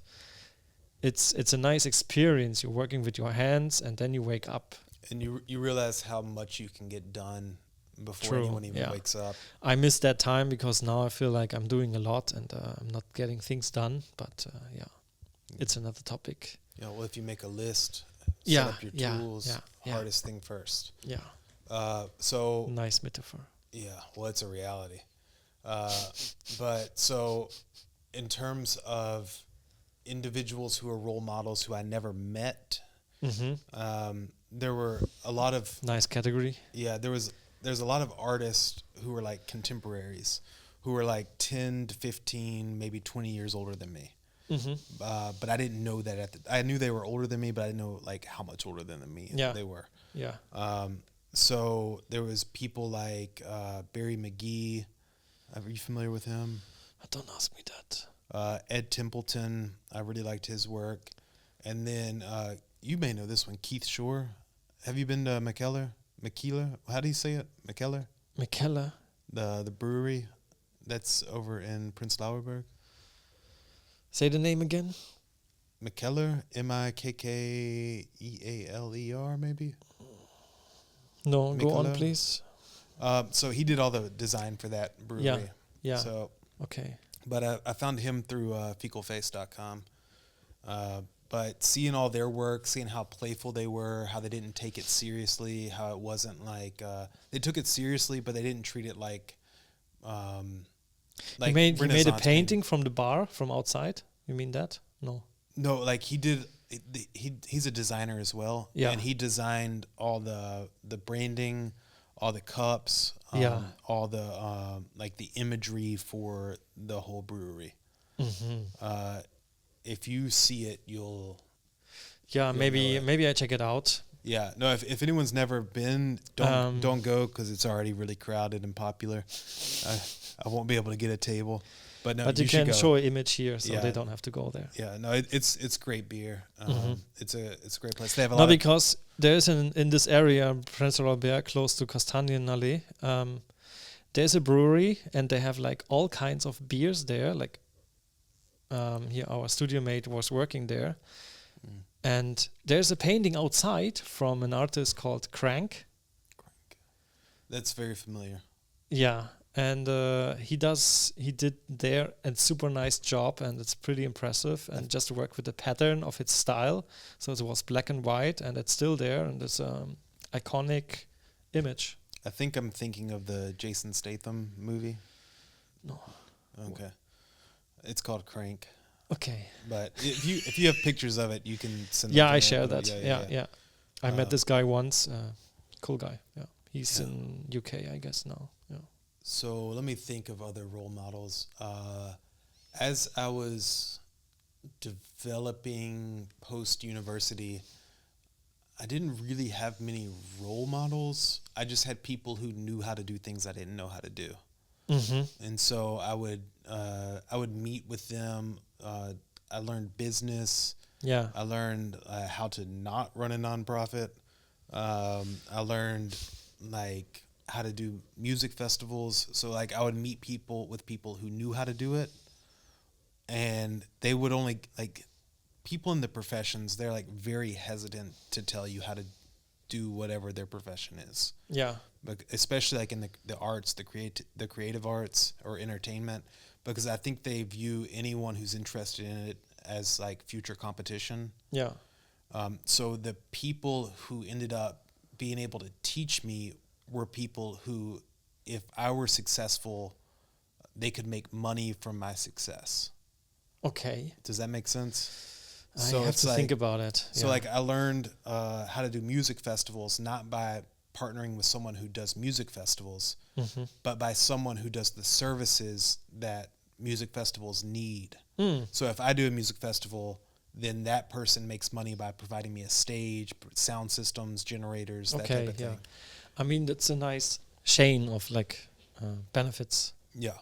it's a nice experience. You're working with your hands, and then you wake up. And you realize how much you can get done before anyone even wakes up. I miss that time, because now I feel like I'm doing a lot and I'm not getting things done. But it's another topic. Yeah, well, if you make a list, set up your tools, hardest thing first. Yeah. So nice metaphor. Yeah, well, it's a reality. But so in terms of individuals who are role models who I never met, there were a lot of nice category. Yeah, there's a lot of artists who were like contemporaries, who were like 10 to 15, maybe 20 years older than me. But I didn't know that I knew they were older than me, but I didn't know like how much older than me they were. Yeah. So there was people like Barry McGee. Are you familiar with him? Don't ask me that. Ed Templeton. I really liked his work. And then you may know this one, Keith Shore. Have you been to McKellar? How do you say it? McKellar? McKellar. The brewery that's over in Prince Lauerberg. Say the name again. McKellar, Mikkealer, maybe? No, Mikkeller. go on, please. So he did all the design for that brewery. Yeah. So okay. But I found him through fecalface.com. But seeing all their work, seeing how playful they were, how they didn't take it seriously, how it wasn't like they took it seriously, but they didn't treat it like. He made a painting from the bar from outside. You mean that? No. No, like he did. He's a designer as well. Yeah. And he designed all the branding, all the cups, all the like the imagery for the whole brewery. If you see it, you'll maybe I check it out. Yeah, no. If anyone's never been, don't go, because it's already really crowded and popular. I won't be able to get a table, but no. But you can show an image here, so they don't have to go there. Yeah, no. It's great beer. It's a great place. They have a lot. Because there's in this area, Prenzlauer Berg, close to Kastanienallee. There's a brewery, and they have like all kinds of beers there. Like here, our studio mate was working there. And there's a painting outside from an artist called Crank. That's very familiar. Yeah, and he did there a super nice job, and it's pretty impressive. And just work with the pattern of its style, so it was black and white, and it's still there, and it's iconic image. I think I'm thinking of the Jason Statham movie. No. Okay. It's called Crank. Okay. But if you have pictures of it, you can send them Yeah, to I me. share that. Yeah. I met Uh, this guy once. Cool guy. Yeah. He's Yeah. in UK, I guess now. Yeah. So let me think of other role models. As I was developing post university, I didn't really have many role models. I just had people who knew how to do things I didn't know how to do, and so I would meet with them. I learned business. Yeah. I learned how to not run a nonprofit. I learned like how to do music festivals. So like I would meet people who knew how to do it, and they would only like people in the professions. They're like very hesitant to tell you how to do whatever their profession is. Yeah. But especially like in the arts, the creative arts or entertainment, because I think they view anyone who's interested in it as like future competition. Yeah. So the people who ended up being able to teach me were people who, if I were successful, they could make money from my success. Okay. Does that make sense? I have to think about it. So like I learned how to do music festivals, not by partnering with someone who does music festivals, but by someone who does the services that music festivals need. So if I do a music festival, then that person makes money by providing me a stage, sound systems, generators, that type of thing. I mean, that's a nice chain of like benefits. Yeah.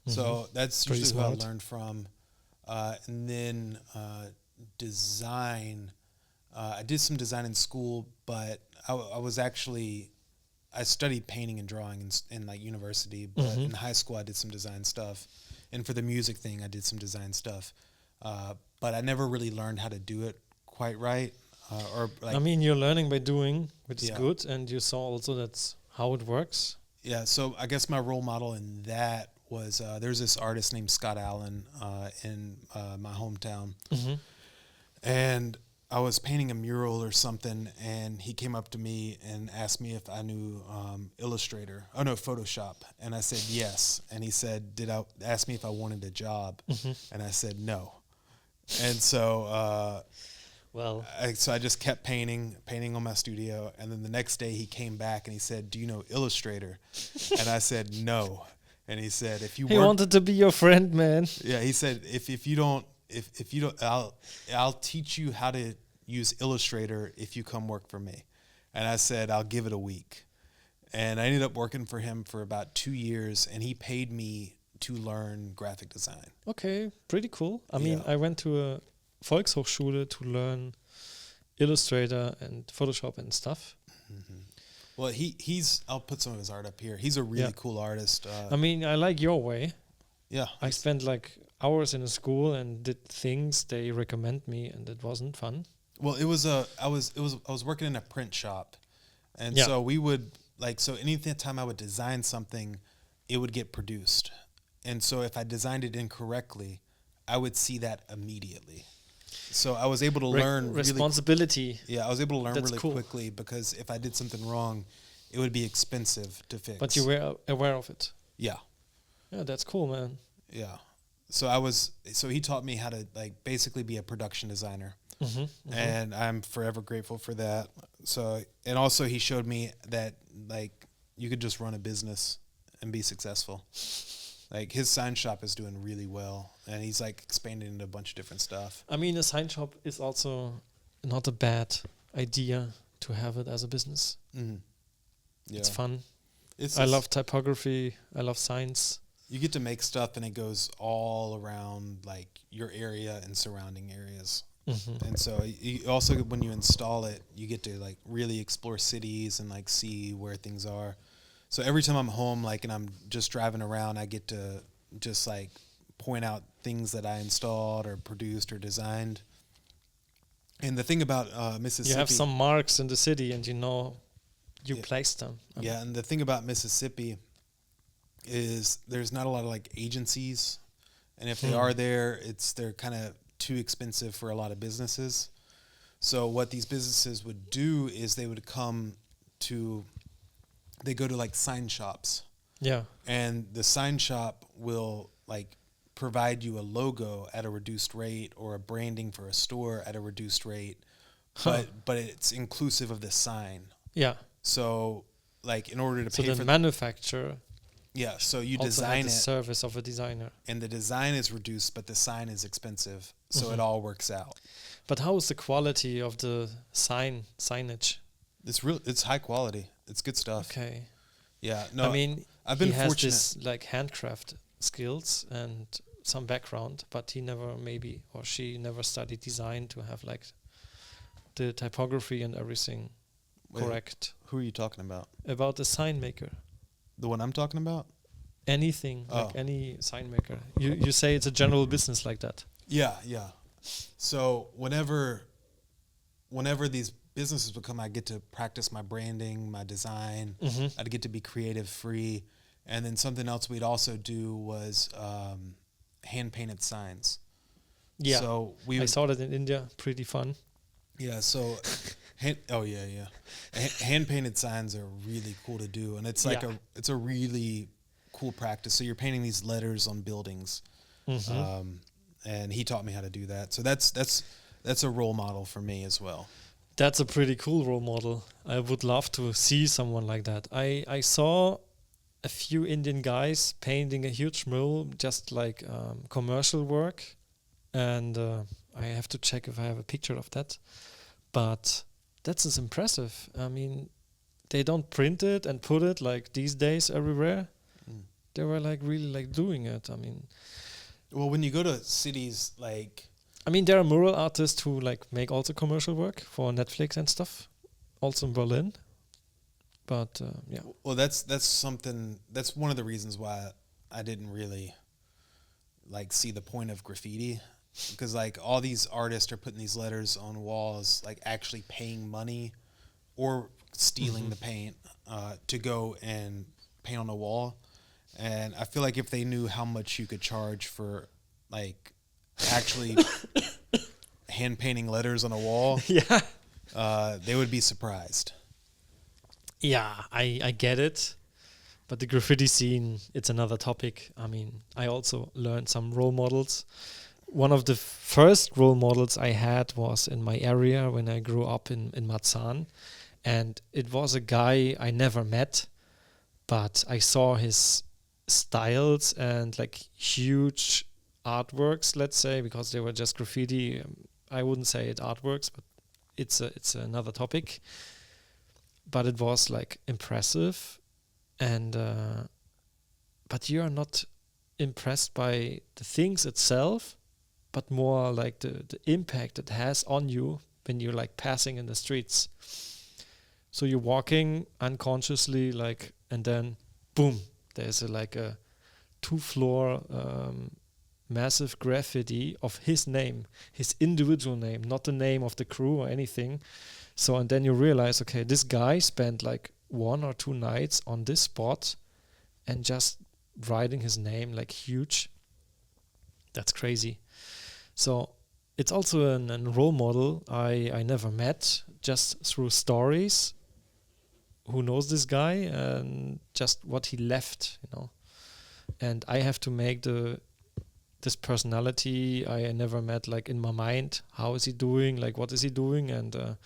So that's Pretty usually who I smart. learned from. And then design. I did some design in school, but I studied painting and drawing in like university, but in high school I did some design stuff. And for the music thing, I did some design stuff. But I never really learned how to do it quite right. Or like, I mean, you're learning by doing, which is Yeah. good, and you saw also that's how it works. yeah, so I guess my role model in that was there's this artist named Scott Allen in my hometown. And I was painting a mural or something, and he came up to me and asked me if I knew Photoshop. And I said yes. And he said, asked me if I wanted a job. And I said no. And so I just kept painting on my studio. And then the next day he came back and he said, "Do you know Illustrator?" And I said no. And he said, "If you He wanted to be your friend, man. Yeah, he said, if you don't, I'll teach you how to use Illustrator if you come work for me." And I said, "I'll give it a week." And I ended up working for him for about 2 years, and he paid me to learn graphic design. Okay, pretty cool. I mean, Yeah. I went to a Volkshochschule to learn Illustrator and Photoshop and stuff. Well, I'll put some of his art up here. He's a really cool artist. I mean, I like your way. Yeah. I spent like hours in a school and did things they recommend me, and it wasn't fun. Well, I was working in a print shop, and Yeah. so we would anytime I would design something, it would get produced, and so if I designed it incorrectly, I would see that immediately. So I was able to learn responsibility. I was able to learn That's really cool. quickly, because if I did something wrong, it would be expensive to fix. But you were aware of it. Yeah. Yeah, that's cool, man. Yeah. So he taught me how to like basically be a production designer. And I'm forever grateful for that. So, and also he showed me that like you could just run a business and be successful. Like his sign shop is doing really well, and he's like expanding into a bunch of different stuff. I mean, a sign shop is also not a bad idea to have it as a business. Yeah. It's fun. I love typography. I love signs. You get to make stuff, and it goes all around like your area and surrounding areas. And so you also, when you install it, you get to like really explore cities and like see where things are. So every time I'm home, like, and I'm just driving around, I get to just like point out things that I installed or produced or designed. And the thing about Mississippi, You have some marks in the city, and you placed them. And the thing about Mississippi is there's not a lot of like agencies, and if they are there, they're kind of too expensive for a lot of businesses. So what these businesses would do is they go to like sign shops. Yeah. And the sign shop will like provide you a logo at a reduced rate or a branding for a store at a reduced rate, but it's inclusive of the sign. Yeah. So like in order to So pay the for manufacturer so you also design had the it, service of a designer. and the design is reduced, but the sign is expensive. So it Mhm. all works out. But how is the quality of the signage? It's high quality. It's good stuff. Okay. Yeah. No, I mean, I've been he has fortunate. this like handcraft skills and some background, but he never maybe or she never studied design to have like the typography and everything Wait, correct. Who are you talking about? About the sign maker. The one I'm talking about? Anything, Oh. like any sign maker. You say it's a general business like that. Yeah. So whenever these businesses would come, I get to practice my branding, my design. Mm-hmm. I'd get to be creative, free. And then something else we'd also do was hand-painted signs. Yeah. So I saw that in India. Pretty fun. Yeah, so hand-painted signs are really cool to do, and it's like it's a really cool practice. So you're painting these letters on buildings, and he taught me how to do that. So that's a role model for me as well. That's a pretty cool role model. I would love to see someone like that. I saw a few Indian guys painting a huge mural, just like commercial work, and I have to check if I have a picture of that. But that's just impressive. I mean, they don't print it and put it like these days everywhere. They were like really like doing it. I mean, well, when you go to cities like, I mean, there are mural artists who like make also commercial work for Netflix and stuff, also in Berlin. But yeah. Well, that's one of the reasons why I didn't really like see the point of graffiti. Because like all these artists are putting these letters on walls, like actually paying money or stealing the paint to go and paint on a wall. And I feel like if they knew how much you could charge for like actually hand painting letters on a wall, they would be surprised. Yeah, I get it. But the graffiti scene, it's another topic. I mean, I also learned some role models. One of the first role models I had was in my area when I grew up in Marzahn. And it was a guy I never met, but I saw his styles and like huge artworks, let's say, because they were just graffiti. I wouldn't say it artworks, but it's another topic. But it was like impressive. And but you are not impressed by the things itself, but more like the impact it has on you when you're like passing in the streets. So you're walking unconsciously, like, and then boom, there's like a 2-floor massive graffiti of his name, his individual name, not the name of the crew or anything. So, and then you realize, okay, this guy spent like 1 or 2 nights on this spot and just writing his name like huge. That's crazy. So it's also a role model I never met, just through stories. Who knows this guy and just what he left, you know. And I have to make this personality I never met like in my mind. How is he doing? Like what is he doing? And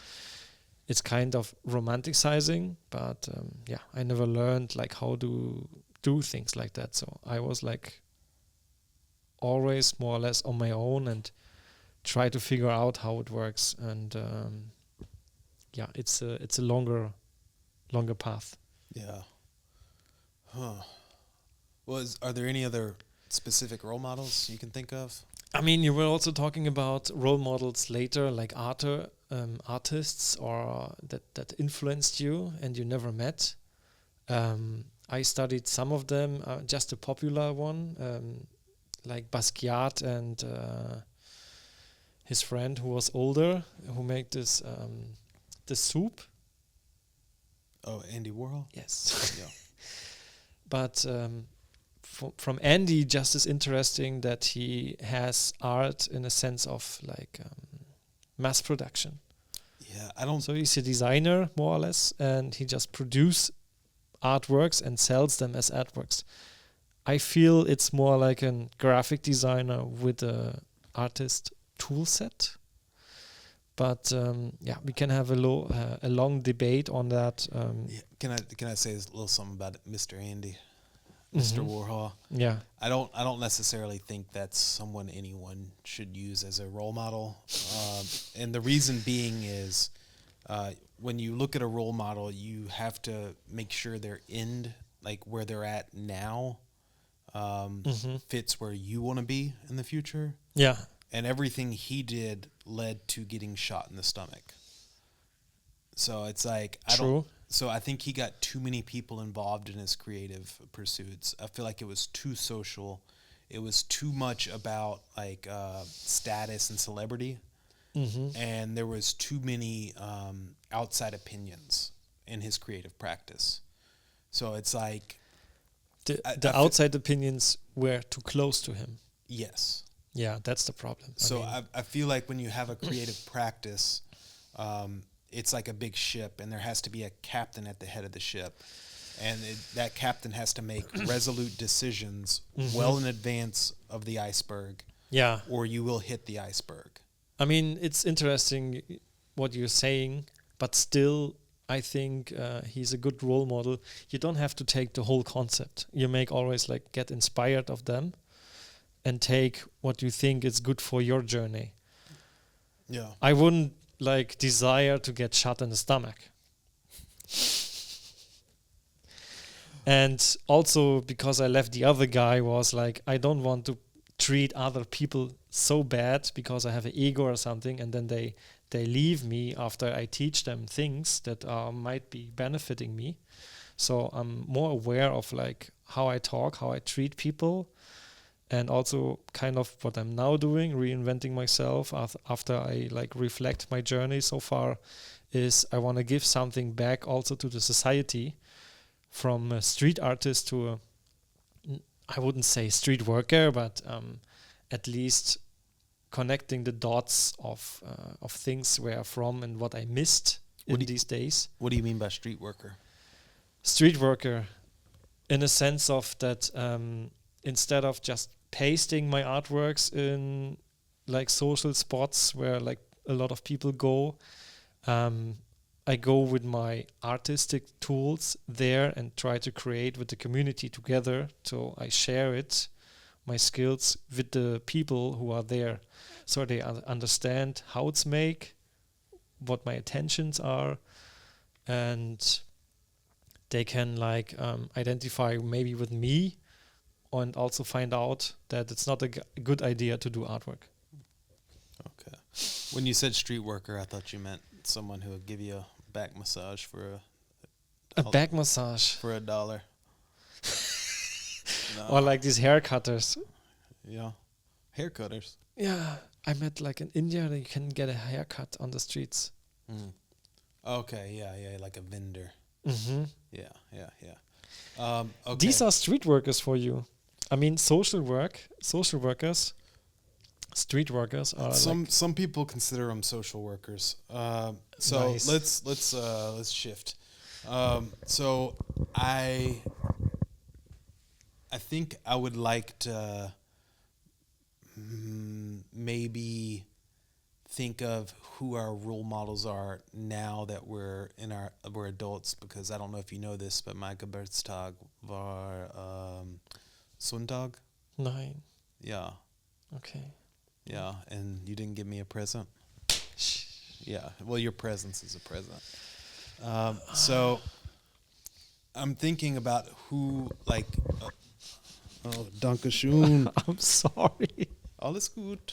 it's kind of romanticizing, but I never learned like how to do things like that. So I was like always more or less on my own and try to figure out how it works. And it's a longer path. Yeah. Huh. Well, are there any other specific role models you can think of? I mean, you were also talking about role models later, like artists or that influenced you and you never met. I studied some of them, just a popular one, like Basquiat and his friend who was older, who made this the soup. Oh, Andy Warhol? Yes. Yeah. But from Andy, just as interesting that he has art in a sense of like mass production. Yeah, I don't. So he's a designer more or less, and he just produces artworks and sells them as artworks. I feel it's more like a graphic designer with a artist tool set. But we can have a long debate on that. Can I say a little something about Mr. Andy, Mr. Warhol? Yeah. I don't necessarily think that's someone anyone should use as a role model, and the reason being is when you look at a role model, you have to make sure their end, like where they're at now, fits where you want to be in the future. Yeah. And everything he did led to getting shot in the stomach. So it's like, I think he got too many people involved in his creative pursuits. I feel like it was too social. It was too much about like status and celebrity. And there was too many outside opinions in his creative practice. So it's like... The outside opinions were too close to him. Yes. Yeah, that's the problem. So I feel like when you have a creative practice, it's like a big ship, and there has to be a captain at the head of the ship. And that captain has to make resolute decisions well in advance of the iceberg. Yeah. Or you will hit the iceberg. I mean, it's interesting what you're saying, but still, I think he's a good role model. You don't have to take the whole concept. You make always like get inspired of them and take what you think is good for your journey. Yeah. I wouldn't like desire to get shot in the stomach. And also because I left the other guy was like, I don't want to treat other people so bad because I have an ego or something, and then they leave me after I teach them things that might be benefiting me. So I'm more aware of like how I talk, how I treat people, and also kind of what I'm now doing, reinventing myself after I like reflect my journey so far, is I want to give something back also to the society, from a street artist to I wouldn't say street worker, but at least connecting the dots of things where I'm from and what I missed in these days. What do you mean by street worker? Street worker, in a sense of that instead of just pasting my artworks in like social spots where like a lot of people go, I go with my artistic tools there and try to create with the community together. So I share it, my skills, with the people who are there, so they understand how it's made, what my intentions are, and they can like identify maybe with me, and also find out that it's not a good idea to do artwork. Okay. When you said street worker, I thought you meant someone who would give you a back massage for a back massage for $1. No. Or like these hair cutters. Yeah, hair cutters. Yeah, I met like in India that you can get a haircut on the streets. Okay, yeah, like a vendor. Yeah. Okay. These are street workers for you. I mean, social workers. Street workers are some people consider them social workers. So nice. let's shift. So I think I would like to maybe think of who our role models are now that we're adults, because I don't know if you know this, but my Geburtstag war Sonntag. Nein. Yeah. Okay. Yeah, and you didn't give me a present. Yeah, well, your presence is a present. So I'm thinking about who, like, oh, danke schön. I'm sorry. Alles gut.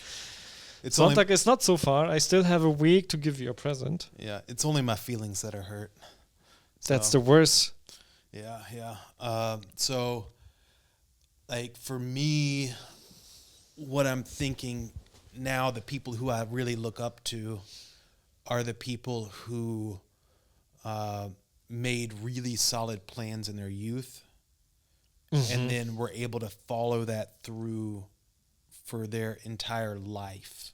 Sonntag is not so far. I still have a week to give you a present. Yeah, it's only my feelings that are hurt. That's the worst. Yeah. So, like, for me, what I'm thinking now, the people who I really look up to are the people who made really solid plans in their youth, and then were able to follow that through for their entire life.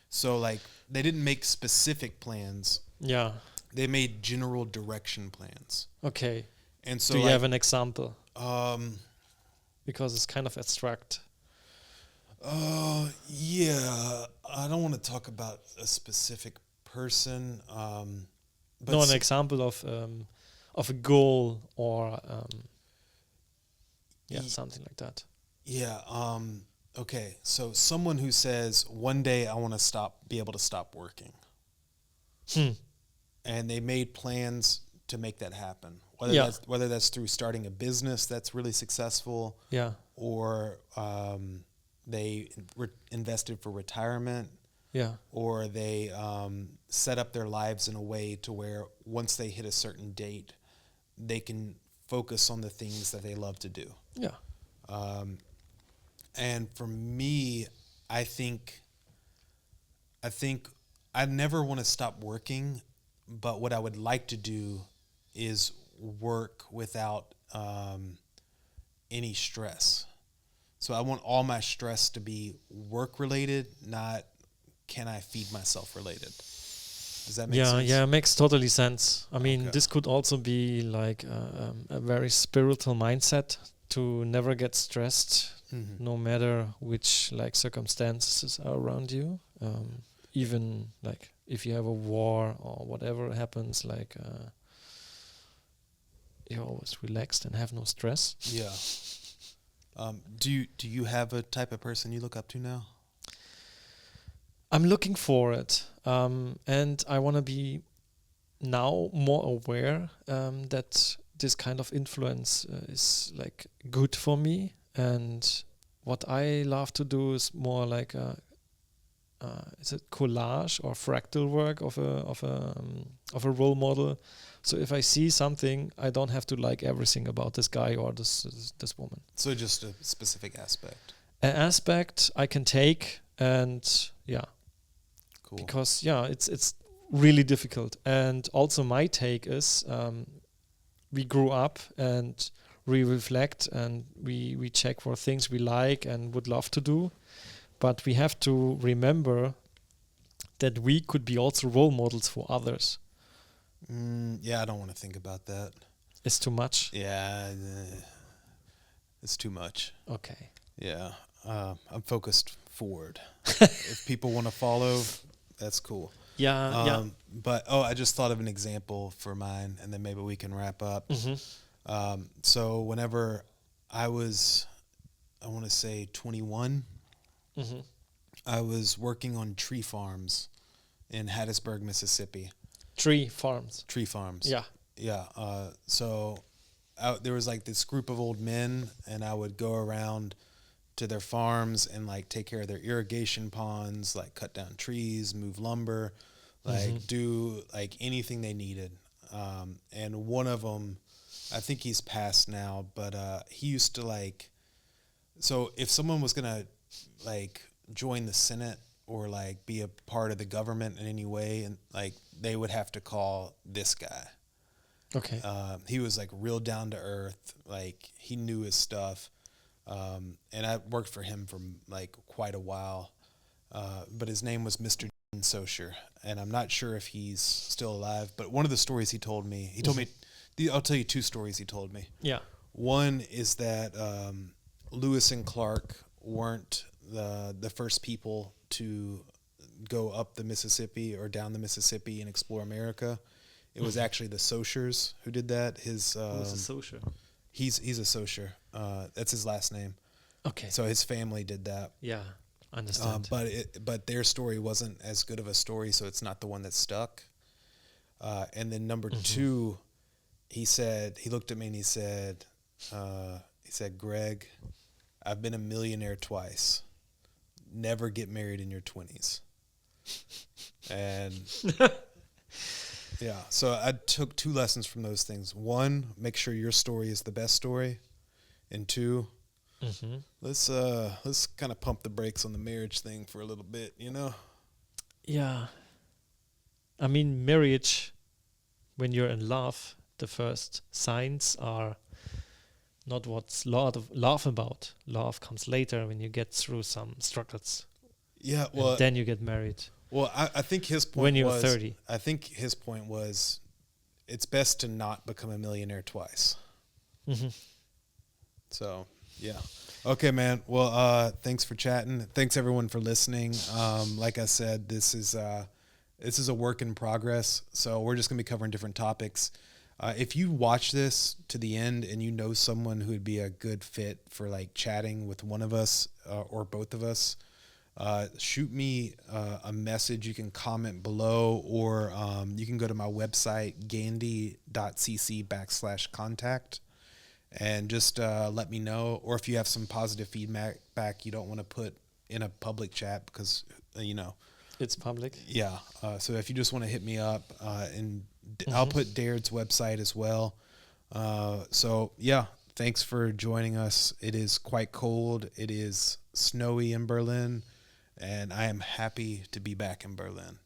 So, like, they didn't make specific plans. Yeah. They made general direction plans. Okay. And so, do you have an example? because it's kind of abstract. Yeah. I don't want to talk about a specific person. But No, an example of a goal or something like that. Yeah. Okay. So someone who says one day I want to be able to stop working, and they made plans to make that happen. Whether that's through starting a business that's really successful, or they invested for retirement, or they set up their lives in a way to where once they hit a certain date, they can focus on the things that they love to do. Yeah. And for me, I think I never want to stop working, but what I would like to do is work without any stress. So I want all my stress to be work related, not can I feed myself related. Does that make sense? Yeah, it makes totally sense. I mean, this could also be like a very spiritual mindset to never get stressed, no matter which like circumstances are around you. Even like if you have a war or whatever happens, like you're always relaxed and have no stress. Yeah. Do you have a type of person you look up to now? I'm looking for it, and I want to be now more aware that this kind of influence is like good for me. And what I love to do is more like is it collage or fractal work of a role model. So if I see something, I don't have to like everything about this guy or this woman. So just a specific aspect. An aspect I can take, and cool. Because it's really difficult. And also my take is we grew up and we reflect and we check for things we like and would love to do, but we have to remember that we could be also role models for others. I don't want to think about that. It's too much? Yeah, it's too much. Okay. Yeah, I'm focused forward. If people want to follow, that's cool. Yeah. But I just thought of an example for mine, and then maybe we can wrap up. So whenever I was, I want to say 21, I was working on tree farms in Hattiesburg, Mississippi. Tree farms. Yeah. So there was like this group of old men, and I would go around to their farms and like take care of their irrigation ponds, like cut down trees, move lumber, like do like anything they needed. And one of them, I think he's passed now, but he used to like, so if someone was gonna like join the Senate or like be a part of the government in any way, and like they would have to call this guy. Okay. He was like real down to earth, like he knew his stuff. And I worked for him for like quite a while. But his name was Mr. Socher, and I'm not sure if he's still alive, but one of the stories he told me, I'll tell you two stories he told me. Yeah. One is that Lewis and Clark weren't the first people to go up the Mississippi or down the Mississippi and explore America. It was actually the Sochers who did that. Who's a Socher? He's a Socher. That's his last name. Okay. So his family did that. Yeah, understand. But their story wasn't as good of a story, so it's not the one that stuck. And then number two, he looked at me and he said, Greg, I've been a millionaire twice. Never get married in your 20s. And yeah, so I took two lessons from those things. One, make sure your story is the best story. And two, let's kind of pump the brakes on the marriage thing for a little bit, you know? Yeah. I mean, marriage, when you're in love, the first signs are not what's love about. Love comes later when you get through some struggles. Yeah, well, and then you get married. Well, I think his point when you're was 30. I think his point was it's best to not become a millionaire twice. So Yeah. Okay, man. Well, thanks for chatting. Thanks everyone for listening. Like I said, this is a work in progress. So we're just gonna be covering different topics. If you watch this to the end and you know someone who would be a good fit for like chatting with one of us or both of us, shoot me a message. You can comment below, or you can go to my website, gandy.cc/contact, and just let me know. Or if you have some positive feedback you don't want to put in a public chat because, It's public. yeah. So if you just want to hit me up, and I'll put Daird's website as well. So yeah, thanks for joining us. It is quite cold. It is snowy in Berlin, and I am happy to be back in Berlin.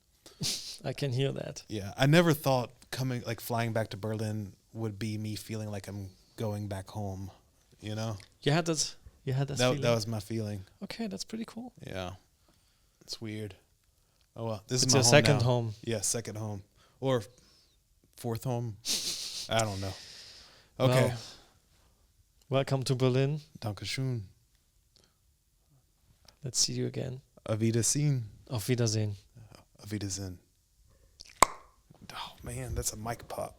I can hear that. Yeah, I never thought flying back to Berlin would be me feeling like I'm going back home. You had that. You had that feeling. That was my feeling. Okay, that's pretty cool. Yeah, it's weird. Oh well, this It's is my your home second now. home. Yeah, second home or fourth home. I don't know. Okay. Well, welcome to Berlin. Dankeschön. Let's see you again. Auf Wiedersehen. Auf Wiedersehen. Auf Wiedersehen. Oh man, that's a mic pop.